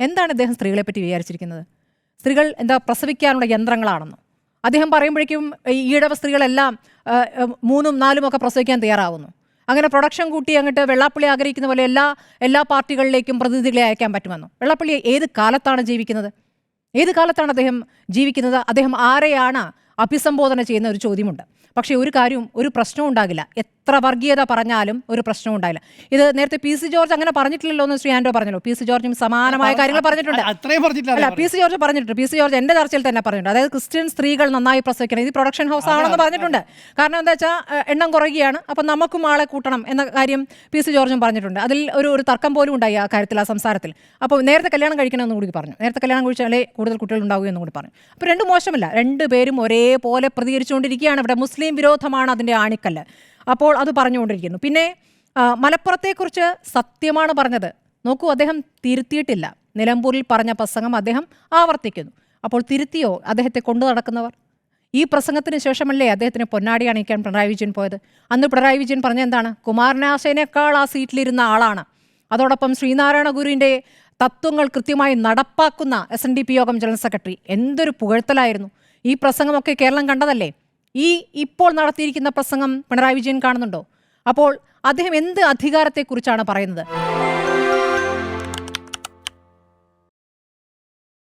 എന്താണ് അദ്ദേഹം സ്ത്രീകളെ പറ്റി വിചാരിച്ചിരിക്കുന്നത്? സ്ത്രീകൾ എന്താ പ്രസവിക്കാനുള്ള യന്ത്രങ്ങളാണെന്നോ? അദ്ദേഹം പറയുമ്പോഴേക്കും ഈ ഈഴവ സ്ത്രീകളെല്ലാം 3ഉം 4ഉം ഒക്കെ പ്രസവിക്കാൻ തയ്യാറാവുന്നു. അങ്ങനെ പ്രൊഡക്ഷൻ കൂട്ടി അങ്ങോട്ട് വെള്ളാപ്പള്ളി ആഗ്രഹിക്കുന്ന പോലെ എല്ലാ പാർട്ടികളിലേക്കും പ്രതിനിധികളെ അയക്കാൻ പറ്റുമെന്നോ? വെള്ളാപ്പള്ളി ഏത് കാലത്താണ് ജീവിക്കുന്നത്? ഏത് കാലത്താണ് അദ്ദേഹം ജീവിക്കുന്നത്? അദ്ദേഹം ആരെയാണ് അഭിസംബോധന ചെയ്യുന്ന ഒരു ചോദ്യമുണ്ട്. പക്ഷേ ഒരു കാര്യവും ഒരു പ്രശ്നവും ഉണ്ടാകില്ല. എത്ര വർഗീയത പറഞ്ഞാലും ഒരു പ്രശ്നവും ഉണ്ടായില്ല. ഇത് നേരത്തെ പി സി ജോർജ് അങ്ങനെ പറഞ്ഞിട്ടില്ലല്ലോ എന്ന് ശ്രീ ആൻഡോ പറഞ്ഞല്ലോ. പി സി ജോർജും സമാനമായ കാര്യങ്ങൾ പറഞ്ഞിട്ടുണ്ട്. അല്ല, പി സി ജോർജ് പറഞ്ഞിട്ടുണ്ട്. പി സി ജോർജ് എൻ്റെ ചർച്ചയിൽ തന്നെ പറഞ്ഞിട്ടുണ്ട്. അതായത് ക്രിസ്ത്യൻ സ്ത്രീകൾ നന്നായി പ്രസവിക്കണം, ഇത് പ്രൊഡക്ഷൻ ഹൗസ് ആണെന്ന് പറഞ്ഞിട്ടുണ്ട്. കാരണം എന്താ വെച്ചാൽ എണ്ണം കുറയുകയാണ്, അപ്പം നമുക്കും ആളെ കൂട്ടണം എന്ന കാര്യം പി സി ജോർജും പറഞ്ഞിട്ടുണ്ട്. അതിൽ ഒരു തർക്കം പോലും ഉണ്ടായി ആ കാര്യത്തിൽ, ആ സംസാരത്തിൽ. അപ്പോൾ നേരത്തെ കല്യാണം കഴിക്കണമെന്ന് കൂടി പറഞ്ഞു. നേരത്തെ കല്യാണം കഴിച്ചാലേ കൂടുതൽ കുട്ടികൾ ഉണ്ടാവുകയെന്നും കൂടി പറഞ്ഞു. അപ്പോൾ രണ്ടും മോശമല്ല, രണ്ടുപേരും ഒരേപോലെ പ്രതികരിച്ചുകൊണ്ടിരിക്കുകയാണ്. ഇവിടെ മുസ്ലിം വിരോധമാണ് അതിൻ്റെ ആണിക്കല്ല്. അപ്പോൾ അത് പറഞ്ഞുകൊണ്ടിരിക്കുന്നു. പിന്നെ മലപ്പുറത്തെക്കുറിച്ച് സത്യമാണ് പറഞ്ഞത്. നോക്കൂ, അദ്ദേഹം തിരുത്തിയിട്ടില്ല. നിലമ്പൂരിൽ പറഞ്ഞ പ്രസംഗം അദ്ദേഹം ആവർത്തിക്കുന്നു. അപ്പോൾ തിരുത്തിയോ അദ്ദേഹത്തെ കൊണ്ടു നടക്കുന്നവർ? ഈ പ്രസംഗത്തിന് ശേഷമല്ലേ അദ്ദേഹത്തിന് പൊന്നാടി അണിയിക്കാൻ പിണറായി വിജയൻ പോയത്? അന്ന് പിണറായി വിജയൻ പറഞ്ഞ എന്താണ്? കുമാരനാശേനേക്കാൾ ആ സീറ്റിലിരുന്ന ആളാണ്. അതോടൊപ്പം ശ്രീനാരായണ ഗുരുവിൻ്റെ തത്വങ്ങൾ കൃത്യമായി നടപ്പാക്കുന്ന SNDP യോഗം ജനറൽ സെക്രട്ടറി. എന്തൊരു പുകഴ്ത്തലായിരുന്നു! ഈ പ്രസംഗമൊക്കെ കേരളം കണ്ടതല്ലേ? ഇപ്പോൾ നടത്തിയിരിക്കുന്ന പ്രസംഗം പിണറായി വിജയൻ കാണുന്നുണ്ടോ? അപ്പോൾ അദ്ദേഹം എന്ത് അധികാരത്തെക്കുറിച്ചാണ് പറയുന്നത്?